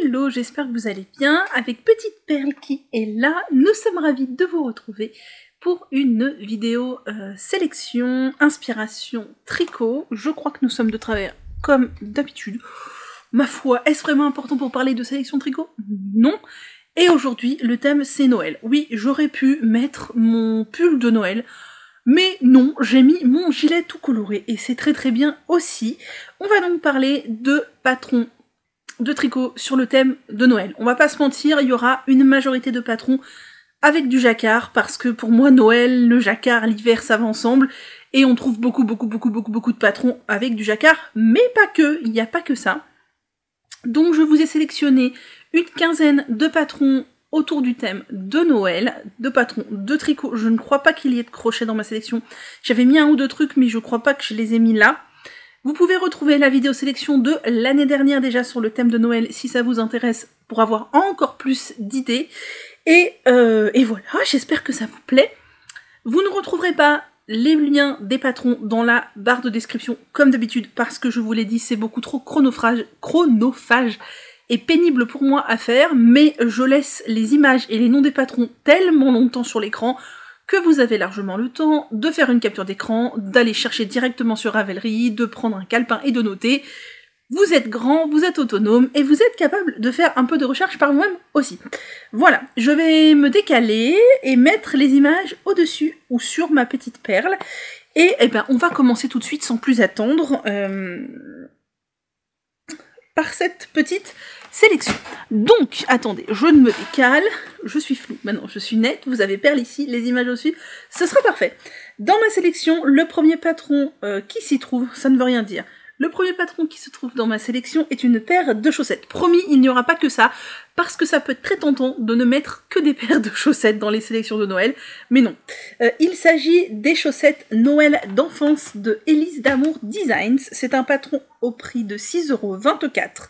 Hello, j'espère que vous allez bien. Avec Petite Perle qui est là, nous sommes ravis de vous retrouver pour une vidéo sélection, inspiration, tricot. Je crois que nous sommes de travers comme d'habitude. Ma foi, est-ce vraiment important pour parler de sélection tricot? Non. Et aujourd'hui, le thème c'est Noël. Oui, j'aurais pu mettre mon pull de Noël, mais non, j'ai mis mon gilet tout coloré et c'est très très bien aussi. On va donc parler de patrons de tricot sur le thème de Noël. On va pas se mentir, il y aura une majorité de patrons avec du jacquard, parce que pour moi Noël, le jacquard, l'hiver ça va ensemble, et on trouve beaucoup de patrons avec du jacquard, mais pas que, il n'y a pas que ça. Donc je vous ai sélectionné une quinzaine de patrons autour du thème de Noël, de patrons de tricot. Je ne crois pas qu'il y ait de crochets dans ma sélection. J'avais mis un ou deux trucs, mais je crois pas que je les ai mis là. Vous pouvez retrouver la vidéo sélection de l'année dernière déjà sur le thème de Noël si ça vous intéresse pour avoir encore plus d'idées. Et voilà, j'espère que ça vous plaît. Vous ne retrouverez pas les liens des patrons dans la barre de description comme d'habitude parce que je vous l'ai dit, c'est beaucoup trop chronophage et pénible pour moi à faire, mais je laisse les images et les noms des patrons tellement longtemps sur l'écran que vous avez largement le temps de faire une capture d'écran, d'aller chercher directement sur Ravelry, de prendre un calepin et de noter. Vous êtes grand, vous êtes autonome, et vous êtes capable de faire un peu de recherche par vous-même aussi. Voilà, je vais me décaler et mettre les images au-dessus ou sur ma petite perle. Et eh ben, on va commencer tout de suite sans plus attendre par cette petite sélection. Donc, attendez, je ne me décale, je suis floue, maintenant je suis nette, vous avez perle ici, les images au-dessus, ce sera parfait. Dans ma sélection, le premier patron qui s'y trouve, ça ne veut rien dire. Le premier patron qui se trouve dans ma sélection est une paire de chaussettes. Promis, il n'y aura pas que ça, parce que ça peut être très tentant de ne mettre que des paires de chaussettes dans les sélections de Noël, mais non. Il s'agit des chaussettes Noël d'enfance de Elise d'Amour Designs. C'est un patron au prix de 6,24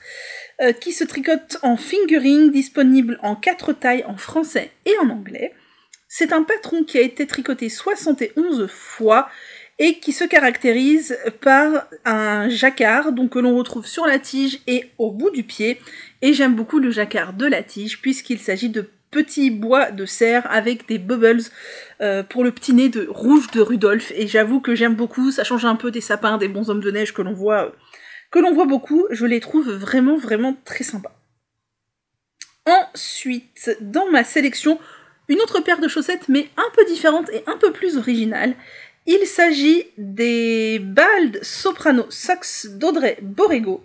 € qui se tricote en fingering, disponible en 4 tailles en français et en anglais. C'est un patron qui a été tricoté 71 fois, et qui se caractérise par un jacquard, donc que l'on retrouve sur la tige et au bout du pied. Et j'aime beaucoup le jacquard de la tige, puisqu'il s'agit de petits bois de serre avec des bubbles pour le petit nez de rouge de Rudolph. Et j'avoue que j'aime beaucoup, ça change un peu des sapins, des bonshommes de neige que l'on voit beaucoup. Je les trouve vraiment très sympas. Ensuite, dans ma sélection, une autre paire de chaussettes, mais un peu différente et un peu plus originale. Il s'agit des Bald Soprano Socks d'Audrey Borrego.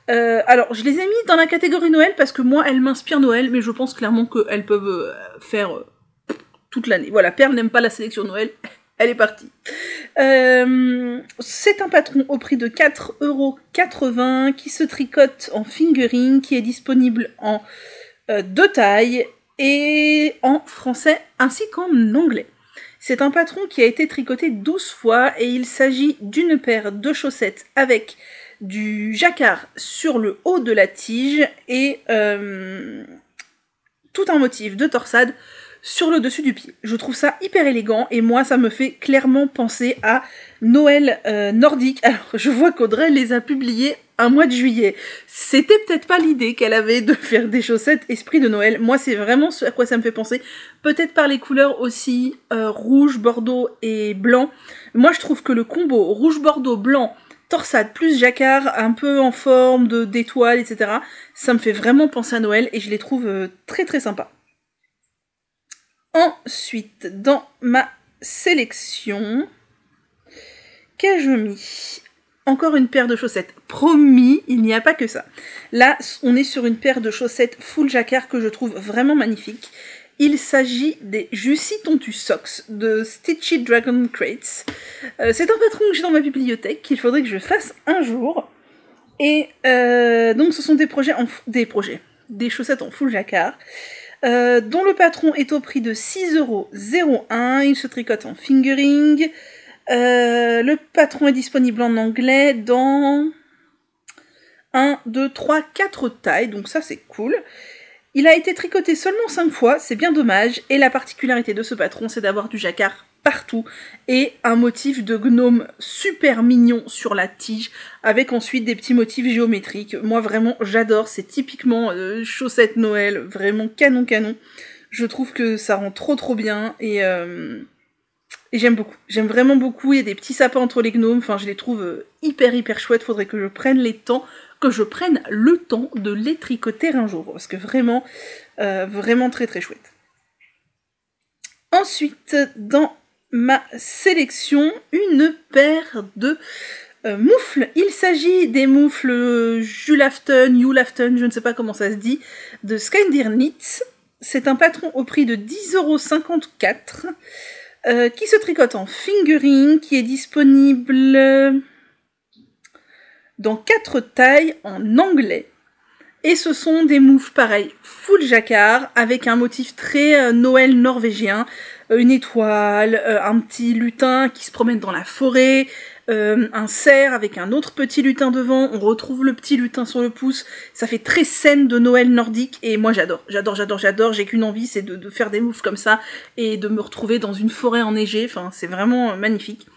Alors, je les ai mis dans la catégorie Noël parce que moi, elles m'inspirent Noël, mais je pense clairement qu'elles peuvent faire toute l'année. Voilà, Perle n'aime pas la sélection Noël, elle est partie. C'est un patron au prix de 4,80 € qui se tricote en fingering, qui est disponible en 2 tailles et en français ainsi qu'en anglais. C'est un patron qui a été tricoté 12 fois et il s'agit d'une paire de chaussettes avec du jacquard sur le haut de la tige et tout un motif de torsade sur le dessus du pied. Je trouve ça hyper élégant et moi ça me fait clairement penser à Noël nordique. Alors je vois qu'Audrey les a publiés un mois de juillet. C'était peut-être pas l'idée qu'elle avait de faire des chaussettes esprit de Noël. Moi c'est vraiment ce à quoi ça me fait penser. Peut-être par les couleurs aussi rouge, bordeaux et blanc. Moi je trouve que le combo rouge, bordeaux, blanc, torsade plus jacquard, un peu en forme d'étoiles, etc. Ça me fait vraiment penser à Noël et je les trouve très sympas. Ensuite, dans ma sélection, qu'ai-je mis? Encore une paire de chaussettes. Promis, il n'y a pas que ça. Là, on est sur une paire de chaussettes full jacquard que je trouve vraiment magnifique. Il s'agit des Juicy Tontu Socks de Stitchy Dragon Crates. C'est un patron que j'ai dans ma bibliothèque qu'il faudrait que je fasse un jour. Et donc ce sont des chaussettes en full jacquard. Dont le patron est au prix de 6,01 €. Il se tricote en fingering. Le patron est disponible en anglais dans 1, 2, 3, 4 tailles, donc ça c'est cool. Il a été tricoté seulement 5 fois, c'est bien dommage, et la particularité de ce patron c'est d'avoir du jacquard partout, et un motif de gnome super mignon sur la tige, avec ensuite des petits motifs géométriques. Moi vraiment j'adore, c'est typiquement chaussettes Noël, vraiment canon canon. Je trouve que ça rend trop bien, et j'aime beaucoup, j'aime vraiment beaucoup. Il y a des petits sapins entre les gnomes, enfin je les trouve hyper chouettes. Faudrait que je prenne le temps de les tricoter un jour, parce que vraiment, vraiment très chouette. Ensuite, dans ma sélection, une paire de moufles. Il s'agit des moufles Jules Afton, je ne sais pas comment ça se dit, de Skyndir Knits. C'est un patron au prix de 10,54 €, qui se tricote en fingering, qui est disponible dans 4 tailles en anglais. Et ce sont des moufles pareil, full jacquard, avec un motif très Noël norvégien, une étoile, un petit lutin qui se promène dans la forêt, un cerf avec un autre petit lutin devant, on retrouve le petit lutin sur le pouce, ça fait très scène de Noël nordique, et moi j'adore, j'ai qu'une envie, c'est de faire des moufles comme ça, et de me retrouver dans une forêt enneigée, enfin c'est vraiment magnifique.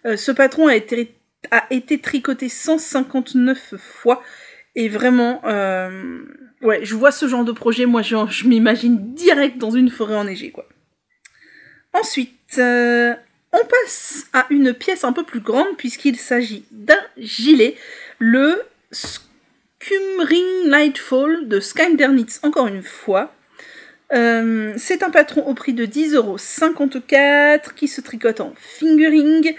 Ce patron a été tricoté 159 fois, et vraiment, ouais, je vois ce genre de projet, moi je m'imagine direct dans une forêt enneigée, quoi. Ensuite, on passe à une pièce un peu plus grande, puisqu'il s'agit d'un gilet, le Skumring Nightfall de Skyndir Knits, encore une fois. C'est un patron au prix de 10,54 €, qui se tricote en fingering,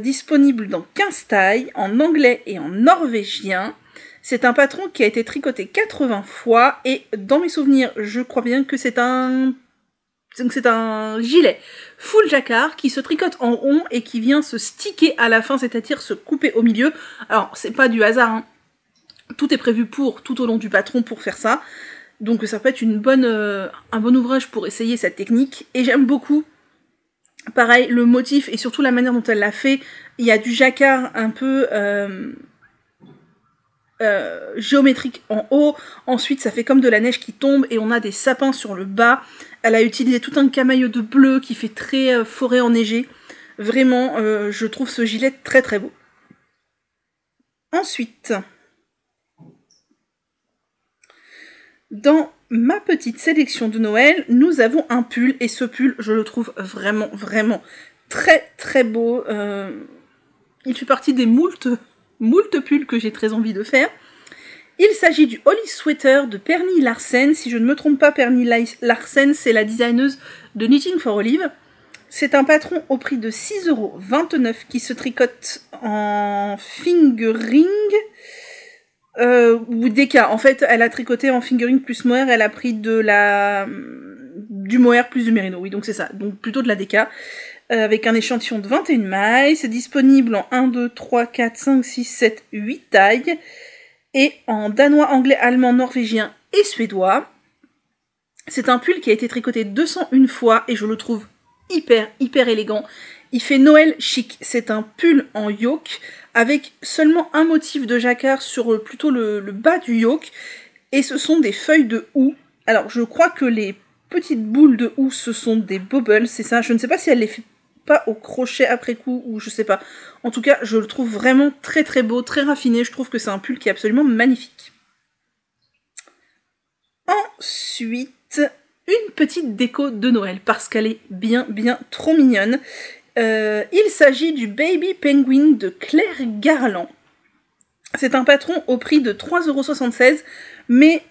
disponible dans 15 tailles, en anglais et en norvégien. C'est un patron qui a été tricoté 80 fois, et dans mes souvenirs, je crois bien que c'est un gilet full jacquard qui se tricote en rond et qui vient se sticker à la fin, c'est-à-dire se couper au milieu. Alors, c'est pas du hasard, hein. Tout est prévu tout au long du patron pour faire ça. Donc ça peut être un bon ouvrage pour essayer cette technique. Et j'aime beaucoup, pareil, le motif et surtout la manière dont elle l'a fait. Il y a du jacquard un peu géométrique en haut, ensuite ça fait comme de la neige qui tombe et on a des sapins sur le bas. Elle a utilisé tout un camailleux de bleu qui fait très forêt enneigée. Vraiment, je trouve ce gilet très beau. Ensuite, dans ma petite sélection de Noël, nous avons un pull, et ce pull, je le trouve vraiment très beau. Il fait partie des moult pulls que j'ai très envie de faire. Il s'agit du Holly Sweater de Perny Larsen. Si je ne me trompe pas, Perny Larsen, c'est la designeuse de Knitting for Olive. C'est un patron au prix de 6,29 € qui se tricote en fingering ou déca. En fait, elle a tricoté en fingering plus mohair, elle a pris du mohair plus du mérino. Oui, donc c'est ça. Donc plutôt de la déca. Avec un échantillon de 21 mailles. C'est disponible en 1, 2, 3, 4, 5, 6, 7, 8 tailles. Et en danois, anglais, allemand, norvégien et suédois. C'est un pull qui a été tricoté 201 fois et je le trouve hyper élégant. Il fait Noël chic. C'est un pull en yoke avec seulement un motif de jacquard sur plutôt le bas du yoke. Et ce sont des feuilles de houx. Alors, je crois que les petites boules de houx, ce sont des bubbles, c'est ça. Je ne sais pas si elle les fait pas au crochet après coup, ou je sais pas. En tout cas, je le trouve vraiment très beau, très raffiné. Je trouve que c'est un pull qui est absolument magnifique. Ensuite, une petite déco de Noël, parce qu'elle est bien trop mignonne. Il s'agit du Baby Penguin de Claire Garland. C'est un patron au prix de 3,76 €, mais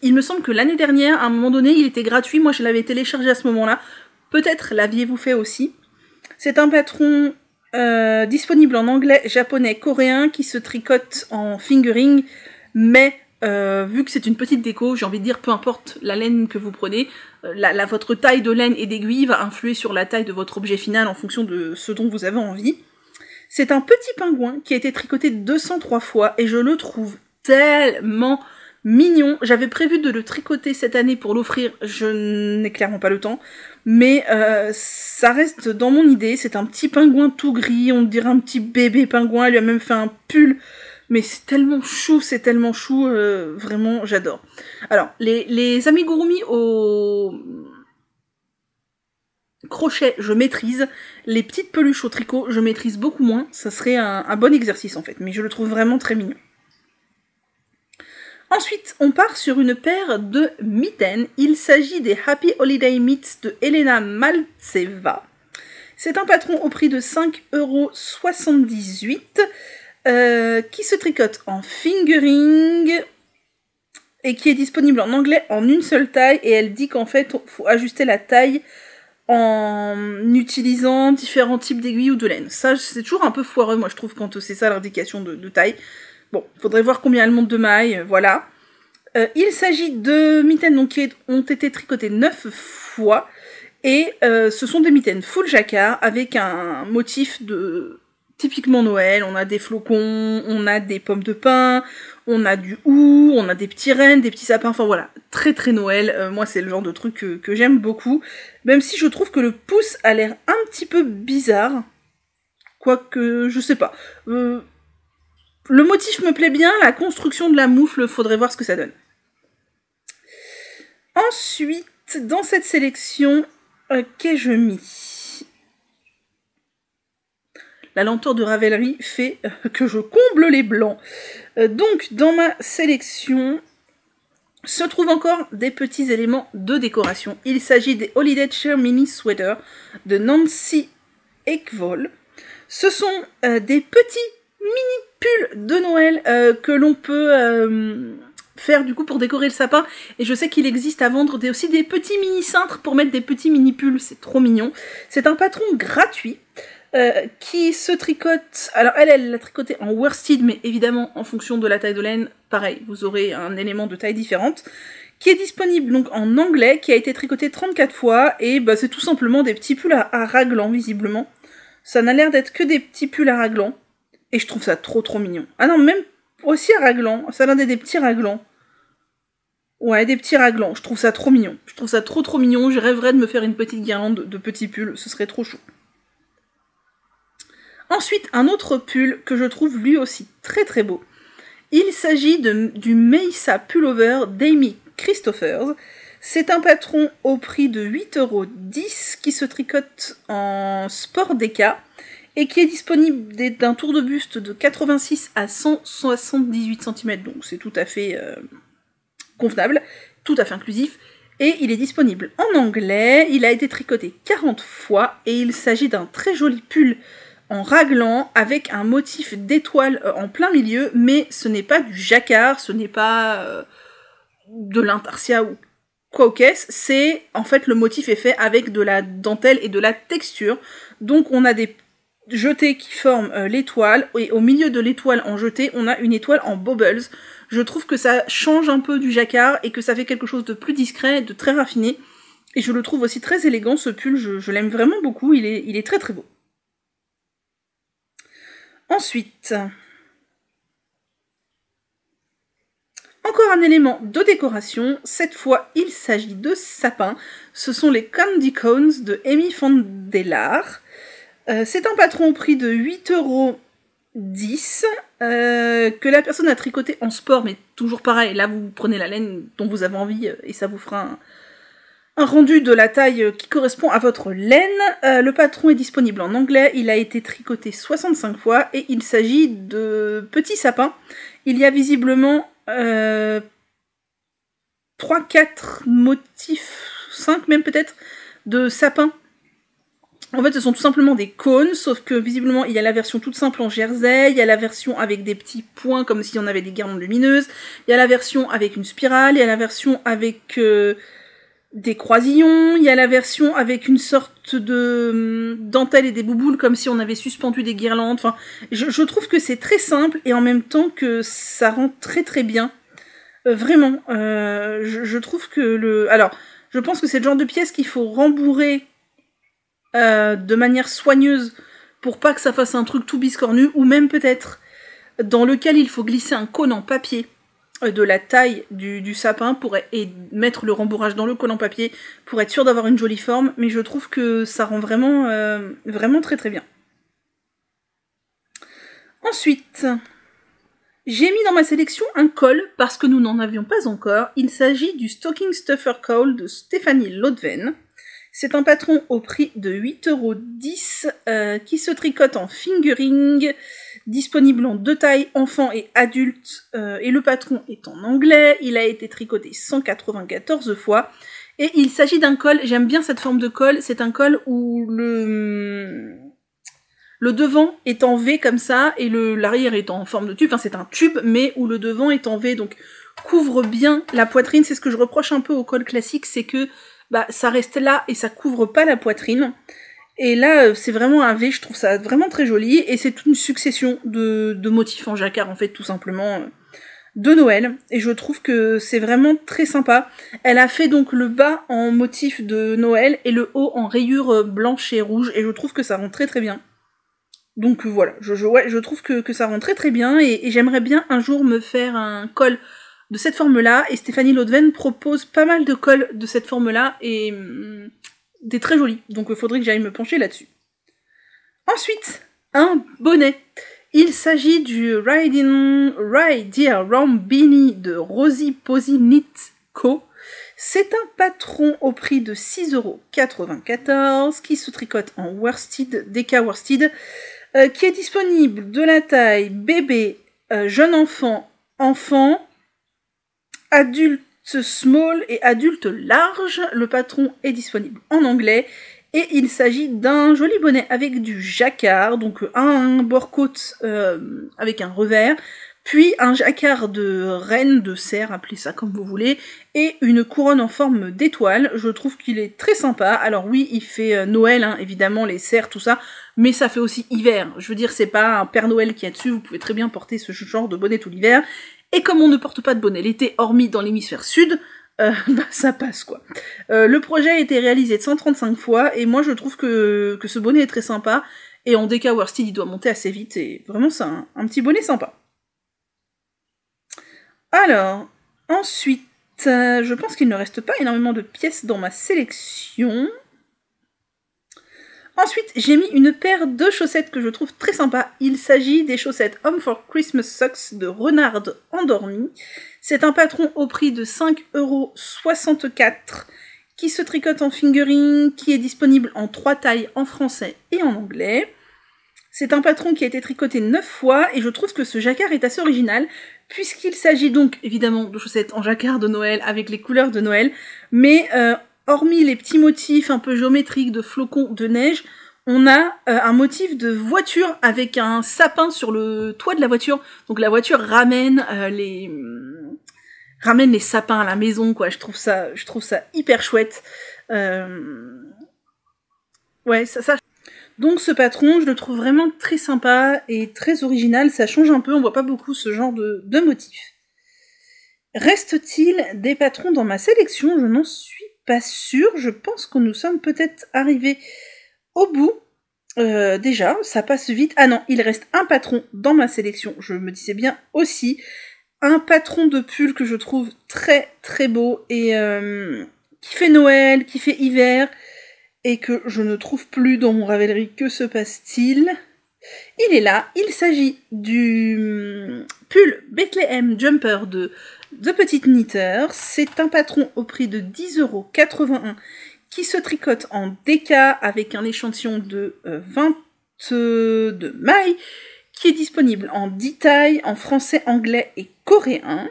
il me semble que l'année dernière, à un moment donné, il était gratuit. Moi, je l'avais téléchargé à ce moment-là. Peut-être l'aviez-vous fait aussi. C'est un patron disponible en anglais, japonais, coréen, qui se tricote en fingering, mais vu que c'est une petite déco, j'ai envie de dire, peu importe la laine que vous prenez, votre taille de laine et d'aiguille va influer sur la taille de votre objet final en fonction de ce dont vous avez envie. C'est un petit pingouin qui a été tricoté 203 fois et je le trouve tellement mignon. J'avais prévu de le tricoter cette année pour l'offrir, je n'ai clairement pas le temps, mais ça reste dans mon idée. C'est un petit pingouin tout gris, on dirait un petit bébé pingouin, elle lui a même fait un pull, mais c'est tellement chou, vraiment j'adore. Alors, les amigurumi crochet, je maîtrise. Les petites peluches au tricot, je maîtrise beaucoup moins. Ça serait un bon exercice en fait, mais je le trouve vraiment très mignon. Ensuite, on part sur une paire de mitaines. Il s'agit des Happy Holiday Mitts de Elena Maltseva. C'est un patron au prix de 5,78 € qui se tricote en fingering et qui est disponible en anglais en une seule taille. Et elle dit qu'en fait, il faut ajuster la taille en utilisant différents types d'aiguilles ou de laine. Ça, c'est toujours un peu foireux, moi, je trouve, quand c'est ça l'indication de taille. Bon, faudrait voir combien elle monte de mailles, voilà. Il s'agit de mitaines donc, qui ont été tricotées 9 fois. Et ce sont des mitaines full jacquard avec un motif de typiquement Noël. On a des flocons, on a des pommes de pin, on a du hou, on a des petits rennes, des petits sapins. Enfin voilà, très très Noël. Moi c'est le genre de truc que j'aime beaucoup. Même si je trouve que le pouce a l'air un petit peu bizarre. Quoique, je sais pas. Le motif me plaît bien, la construction de la moufle, faudrait voir ce que ça donne. Ensuite, dans cette sélection, qu'ai-je mis? La lenteur de Ravelry fait que je comble les blancs. Donc, dans ma sélection, se trouvent encore des petits éléments de décoration. Il s'agit des Holiday Cheer Mini Sweater de Nancy Ekvol. Ce sont des petits mini-pulls de Noël que l'on peut faire du coup pour décorer le sapin. Et je sais qu'il existe à vendre aussi des petits mini-cintres pour mettre des petits mini-pulls. C'est trop mignon. C'est un patron gratuit qui se tricote... Alors elle l'a tricoté en worsted, mais évidemment en fonction de la taille de laine, pareil, vous aurez un élément de taille différente. Qui est disponible donc en anglais, qui a été tricoté 34 fois. Et bah, c'est tout simplement des petits pulls à raglan visiblement. Ça n'a l'air d'être que des petits pulls à raglan. Et je trouve ça trop trop mignon. Ah non, même aussi à raglan. Ça a l'air d'être des petits raglans. Ouais, des petits raglans. Je trouve ça trop mignon. Je trouve ça trop trop mignon. Je rêverais de me faire une petite guirlande de petits pulls. Ce serait trop chou. Ensuite, un autre pull que je trouve lui aussi très très beau. Il s'agit du Meissa Pullover d'Amy Christophers. C'est un patron au prix de 8,10 € qui se tricote en sport déca et qui est disponible d'un tour de buste de 86 à 178 cm, donc c'est tout à fait convenable, tout à fait inclusif, et il est disponible en anglais. Il a été tricoté 40 fois et il s'agit d'un très joli pull en raglan avec un motif d'étoile en plein milieu, mais ce n'est pas du jacquard, ce n'est pas de l'intarsia ou quoi au caisse, c'est en fait le motif est fait avec de la dentelle et de la texture. Donc on a des jetés qui forment l'étoile, et au milieu de l'étoile en jeté, on a une étoile en bubbles. Je trouve que ça change un peu du jacquard et que ça fait quelque chose de plus discret, de très raffiné. Et je le trouve aussi très élégant ce pull, je l'aime vraiment beaucoup, il est très très beau. Ensuite, encore un élément de décoration, cette fois il s'agit de sapins. Ce sont les Candy Cones de Amy Fondelar. C'est un patron au prix de 8,10 € que la personne a tricoté en sport, mais toujours pareil, là vous prenez la laine dont vous avez envie et ça vous fera un rendu de la taille qui correspond à votre laine. Le patron est disponible en anglais, il a été tricoté 65 fois et il s'agit de petits sapins. Il y a visiblement 3-4 motifs, 5 même peut-être, de sapins. En fait, ce sont tout simplement des cônes, sauf que visiblement, il y a la version toute simple en jersey, il y a la version avec des petits points, comme si on avait des guirlandes lumineuses, il y a la version avec une spirale, il y a la version avec des croisillons, il y a la version avec une sorte de dentelle et des bouboules, comme si on avait suspendu des guirlandes. Enfin, je trouve que c'est très simple, et en même temps que ça rend très très bien. Vraiment, je trouve que Alors, je pense que c'est le genre de pièce qu'il faut rembourrer de manière soigneuse pour pas que ça fasse un truc tout biscornu, ou même peut-être dans lequel il faut glisser un cône en papier de la taille du sapin et mettre le rembourrage dans le cône en papier pour être sûr d'avoir une jolie forme, mais je trouve que ça rend vraiment, vraiment très très bien. Ensuite, j'ai mis dans ma sélection un col parce que nous n'en avions pas encore. Il s'agit du Stocking Stuffer Col de Stéphanie Lodven, C'est un patron au prix de 8,10 € qui se tricote en fingering, disponible en 2 tailles, enfant et adulte, et le patron est en anglais. Il a été tricoté 194 fois, et il s'agit d'un col, j'aime bien cette forme de col, c'est un col où le devant est en V comme ça, et l'arrière est en forme de tube, enfin c'est un tube, mais où le devant est en V, donc couvre bien la poitrine. C'est ce que je reproche un peu au col classique, c'est que ça reste là et ça couvre pas la poitrine. Et là, c'est vraiment un V, je trouve ça vraiment très joli, et c'est une succession de motifs en jacquard, en fait, tout simplement, de Noël, et je trouve que c'est vraiment très sympa. Elle a fait donc le bas en motif de Noël, et le haut en rayures blanches et rouges, et je trouve que ça rend très très bien. Donc voilà, je trouve que ça rend très très bien, et j'aimerais bien un jour me faire un col de cette forme-là, et Stéphanie Laudven propose pas mal de cols de cette forme-là, et des très jolis, donc il faudrait que j'aille me pencher là-dessus. Ensuite, un bonnet. Il s'agit du Ride Dear Rambini de Rosie Posy Knit Co. C'est un patron au prix de 6,94 € qui se tricote en worsted, DK worsted, qui est disponible de la taille bébé, jeune enfant, adulte small et adulte large. Le patron est disponible en anglais, et il s'agit d'un joli bonnet avec du jacquard, donc un bord-côte avec un revers, puis un jacquard de reine, de cerf, appelez ça comme vous voulez, et une couronne en forme d'étoile. Je trouve qu'il est très sympa. Alors oui, il fait Noël, hein, évidemment, les cerfs, tout ça, mais ça fait aussi hiver. Je veux dire, c'est pas un Père Noël qui a dessus, vous pouvez très bien porter ce genre de bonnet tout l'hiver. Et comme on ne porte pas de bonnet l'été, hormis dans l'hémisphère sud, ça passe quoi. Le projet a été réalisé de 135 fois, et moi je trouve que ce bonnet est très sympa, et en DK worsted il doit monter assez vite, et vraiment c'est un petit bonnet sympa. Alors, ensuite, je pense qu'il ne reste pas énormément de pièces dans ma sélection. Ensuite, j'ai mis une paire de chaussettes que je trouve très sympa. Il s'agit des chaussettes Home for Christmas Socks de Renard Endormi. C'est un patron au prix de 5,64 € qui se tricote en fingering, qui est disponible en 3 tailles en français et en anglais. C'est un patron qui a été tricoté 9 fois, et je trouve que ce jacquard est assez original, puisqu'il s'agit donc évidemment de chaussettes en jacquard de Noël avec les couleurs de Noël, mais hormis les petits motifs un peu géométriques de flocons de neige, on a un motif de voiture avec un sapin sur le toit de la voiture. Donc la voiture ramène les sapins à la maison, quoi. Je trouve ça hyper chouette. Ouais, ça. Donc ce patron, je le trouve vraiment très sympa et très original. Ça change un peu, on voit pas beaucoup ce genre de motifs. Reste-t-il des patrons dans ma sélection? Je n'en suis pas sûre. Je pense que nous sommes peut-être arrivés au bout. Déjà, ça passe vite. Ah non, il reste un patron dans ma sélection. Je me disais bien aussi. Un patron de pull que je trouve très très beau, et qui fait Noël, qui fait hiver, et que je ne trouve plus dans mon Ravelry. Que se passe-t-il? Il est là. Il s'agit du pull Bethlehem Jumper de Petite Knitter. C'est un patron au prix de 10,81 € qui se tricote en DK avec un échantillon de 22 mailles, qui est disponible en 10 tailles, en français, anglais et coréen.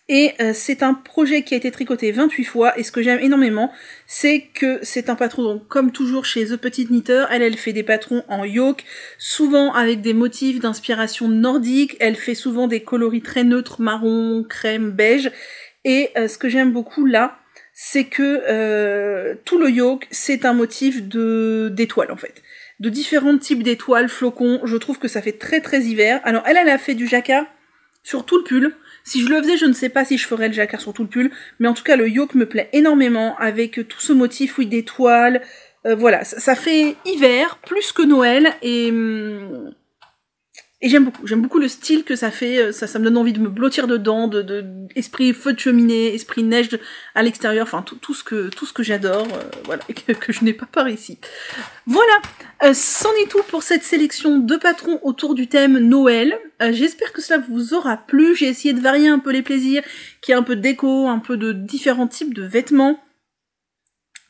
Et c'est un projet qui a été tricoté 28 fois, et ce que j'aime énormément, c'est que c'est un patron, donc, comme toujours chez The Petite Knitter, elle fait des patrons en yoke, souvent avec des motifs d'inspiration nordique. Elle fait souvent des coloris très neutres, marron, crème, beige, et ce que j'aime beaucoup là, c'est que tout le yoke, c'est un motif d'étoiles en fait. De différents types d'étoiles, flocons. Je trouve que ça fait très très hiver. Alors elle a fait du jacquard sur tout le pull. Si je le faisais, je ne sais pas si je ferais le jacquard sur tout le pull, mais en tout cas le yoke me plaît énormément, avec tout ce motif, oui, d'étoiles. Voilà, ça fait hiver plus que Noël, et j'aime beaucoup le style que ça fait. Ça me donne envie de me blottir dedans, de esprit feu de cheminée, esprit neige à l'extérieur, enfin tout ce que j'adore, voilà, et que je n'ai pas par ici. Voilà, c'en est tout pour cette sélection de patrons autour du thème Noël. J'espère que cela vous aura plu. J'ai essayé de varier un peu les plaisirs, qu'il y ait un peu de déco, un peu de différents types de vêtements.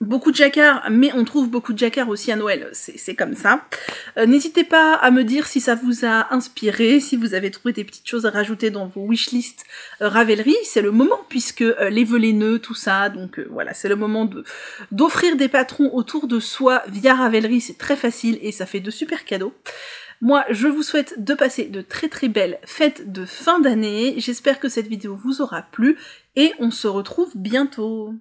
Beaucoup de jacquard, mais on trouve beaucoup de jacquard aussi à Noël, c'est comme ça. N'hésitez pas à me dire si ça vous a inspiré, si vous avez trouvé des petites choses à rajouter dans vos wishlists Ravelry. C'est le moment, puisque les vœux laineux, tout ça, donc voilà, c'est le moment d'offrir des patrons autour de soi via Ravelry, c'est très facile et ça fait de super cadeaux. Moi, je vous souhaite de passer de très très belles fêtes de fin d'année. J'espère que cette vidéo vous aura plu et on se retrouve bientôt.